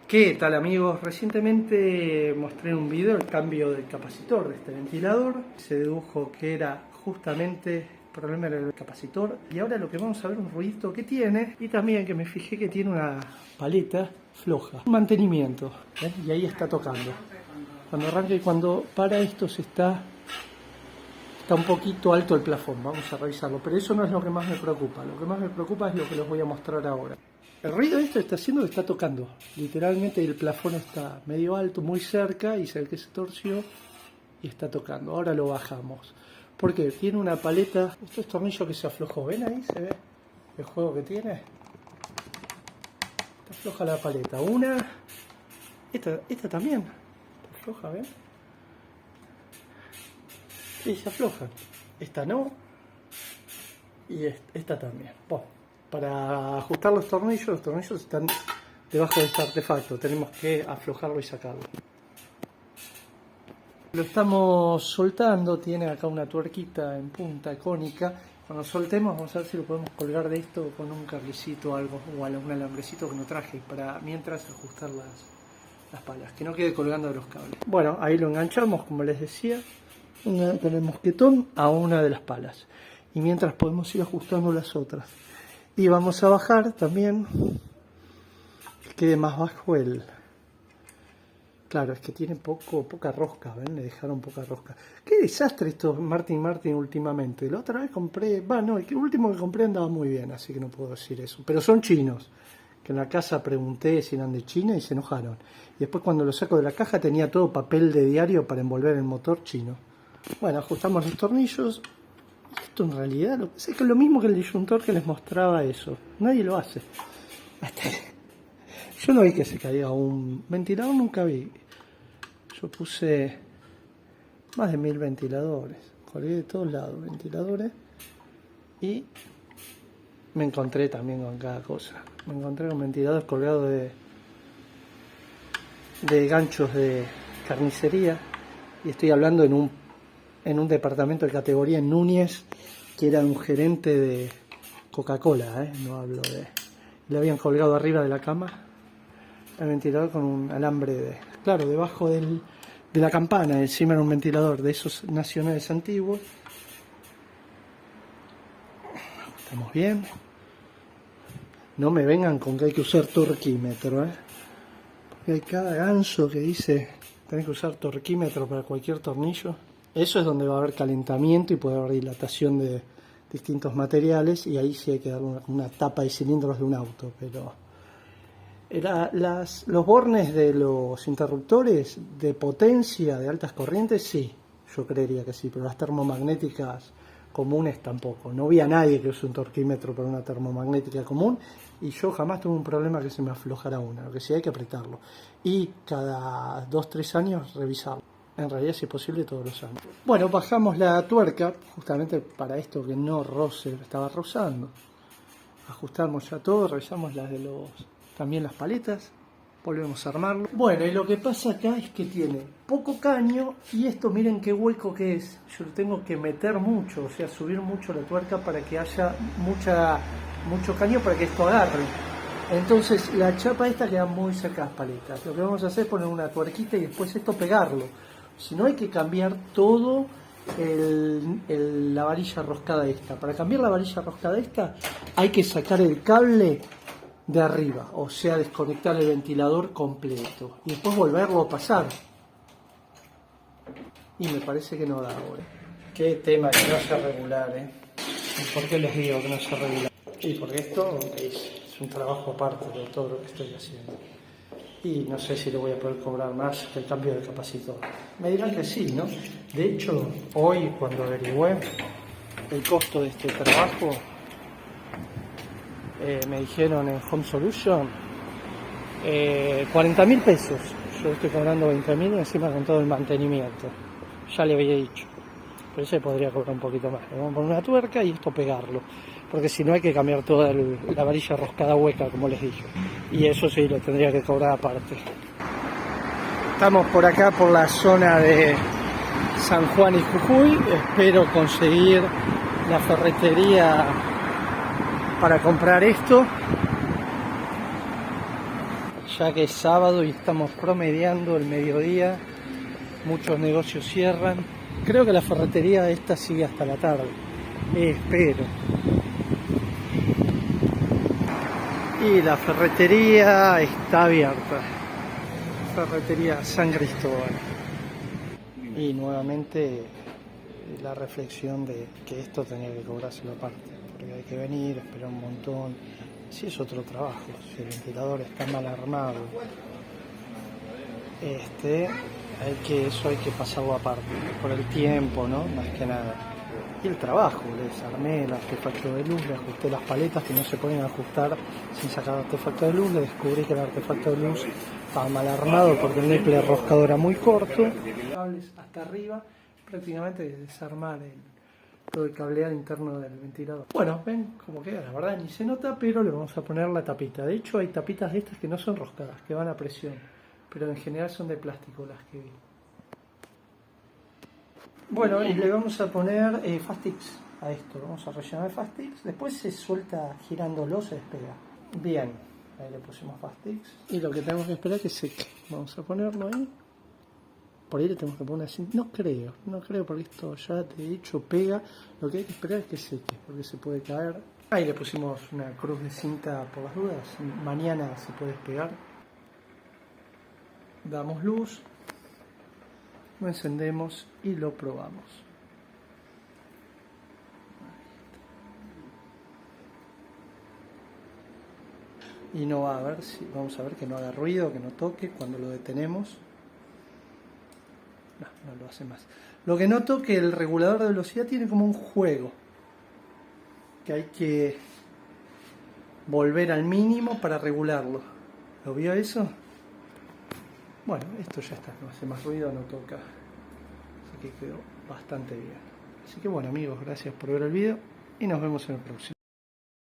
¿Qué tal, amigos? Recientemente mostré en un video el cambio del capacitor de este ventilador. Se dedujo que era justamente el problema del capacitor. Y ahora lo que vamos a ver es un ruidito que tiene. Y también que me fijé que tiene una paleta floja. Un mantenimiento. Y ahí está tocando. Cuando arranca y cuando para esto está un poquito alto el plafón. Vamos a revisarlo. Pero eso no es lo que más me preocupa. Lo que más me preocupa es lo que les voy a mostrar ahora. El ruido esto está haciendo que está tocando. Literalmente el plafón está medio alto, muy cerca, y se ve que se torció y está tocando. Ahora lo bajamos. Porque tiene una paleta, estos tornillos que se aflojó. ¿Ven ahí? ¿Se ve el juego que tiene? Está floja la paleta. Esta también. Está floja, ¿ven? Sí, se afloja. Esta no. Y esta también. Bueno. Para ajustar los tornillos están debajo de este artefacto. Tenemos que aflojarlo y sacarlo. Lo estamos soltando. Tiene acá una tuerquita en punta cónica. Cuando soltemos vamos a ver si lo podemos colgar de esto con un cablecito o algo, o algún alambrecito que no traje, para mientras ajustar las palas, que no quede colgando de los cables. Bueno, ahí lo enganchamos, como les decía, con el mosquetón a una de las palas. Y mientras podemos ir ajustando las otras. Y vamos a bajar también, que quede más bajo el... Claro, es que tiene poca rosca, ¿ven? Le dejaron poca rosca. Qué desastre esto Martin últimamente. La otra vez compré... no, el último que compré andaba muy bien, así que no puedo decir eso. Pero son chinos, que en la casa pregunté si eran de China y se enojaron. Y después cuando lo saco de la caja tenía todo papel de diario para envolver el motor chino. Bueno, ajustamos los tornillos. Esto en realidad es lo mismo que el disyuntor que les mostraba eso. Nadie lo hace. Yo no vi que se caiga un ventilador, nunca vi. Yo puse más de 1000 ventiladores. Colgué de todos lados ventiladores. Y me encontré también con cada cosa. Me encontré con ventiladores colgados de ganchos de carnicería. Y estoy hablando en un departamento de categoría en Núñez, que era un gerente de Coca-Cola, no hablo de... Le habían colgado arriba de la cama el ventilador con un alambre claro, debajo de la campana, encima era un ventilador de esos nacionales antiguos. Estamos bien. No me vengan con que hay que usar torquímetro, porque hay cada ganso que dice tenés que usar torquímetro para cualquier tornillo. Eso es donde va a haber calentamiento y puede haber dilatación de distintos materiales, y ahí sí hay que dar una tapa de cilindros de un auto. Pero los bornes de los interruptores de potencia de altas corrientes sí, yo creería que sí, pero las termomagnéticas comunes tampoco. No vi a nadie que use un torquímetro para una termomagnética común, y yo jamás tuve un problema que se me aflojara una. Lo que sí hay que apretarlo y cada 2-3 años revisarlo. En realidad, si es posible, todos los años. Bueno, bajamos la tuerca justamente para esto que no roce, estaba rozando. Ajustamos ya todo, revisamos también las paletas, volvemos a armarlo. Bueno, y lo que pasa acá es que tiene poco caño, y esto miren qué hueco que es. Yo tengo que meter mucho, o sea, subir mucho la tuerca para que haya mucho caño para que esto agarre. Entonces la chapa esta queda muy cerca de las paletas. Lo que vamos a hacer es poner una tuerquita y después esto pegarlo. Si no, hay que cambiar todo la varilla roscada esta. Para cambiar la varilla roscada esta hay que sacar el cable de arriba, o sea, desconectar el ventilador completo y después volverlo a pasar. Y me parece que no da ahora. Qué tema que no sea regular, ¿Por qué les digo que no sea regular? Sí, porque esto es un trabajo aparte de todo lo que estoy haciendo. Y no sé si le voy a poder cobrar más el cambio de capacitor. Me dirán que sí, ¿no? De hecho, hoy cuando averigüé el costo de este trabajo, me dijeron en Home Solution 40.000 pesos. Yo estoy cobrando 20.000 y encima con todo el mantenimiento. Ya le había dicho. Pero se podría cobrar un poquito más. Le vamos a poner una tuerca y esto pegarlo. Porque si no hay que cambiar toda la varilla roscada hueca, como les dije. Y eso sí, lo tendría que cobrar aparte. Estamos por acá, por la zona de San Juan y Jujuy. Espero conseguir la ferretería para comprar esto. ya que es sábado y estamos promediando el mediodía, muchos negocios cierran. Creo que la ferretería esta sigue hasta la tarde, espero. Y la ferretería está abierta, ferretería San Cristóbal. Y nuevamente la reflexión de que esto tenía que cobrárselo aparte, porque hay que venir, esperar un montón. Si es otro trabajo, si el ventilador está mal armado, eso hay que pasarlo aparte, por el tiempo, ¿no? Más que nada. Y el trabajo, le desarmé el artefacto de luz, le ajusté las paletas que no se pueden ajustar sin sacar el artefacto de luz, le descubrí que el artefacto de luz estaba mal armado porque el niple roscado era muy corto. Cables hasta arriba, prácticamente desarmar todo el cableado interno del ventilador. Bueno, ven cómo queda, la verdad ni se nota, pero le vamos a poner la tapita. De hecho hay tapitas de estas que no son roscadas, que van a presión, pero en general son de plástico las que vi. Bueno, y le vamos a poner Fastix a esto, vamos a rellenar Fastix, después se suelta girándolo, se despega. Bien, ahí le pusimos Fastix y lo que tenemos que esperar es que seque. Vamos a ponerlo ahí. Por ahí le tenemos que poner así, no creo porque esto ya de hecho pega. Lo que hay que esperar es que seque, porque se puede caer. Ahí le pusimos una cruz de cinta por las dudas, mañana se puede despegar. Damos luz, lo encendemos y lo probamos. Y no va a ver si, vamos a ver que no haga ruido, que no toque cuando lo detenemos. No lo hace más. Lo que noto que el regulador de velocidad tiene como un juego, que hay que volver al mínimo para regularlo. ¿Lo vio eso? Bueno, esto ya está, no hace más ruido, no toca. Así que quedó bastante bien. Así que bueno amigos, gracias por ver el video y nos vemos en el próximo.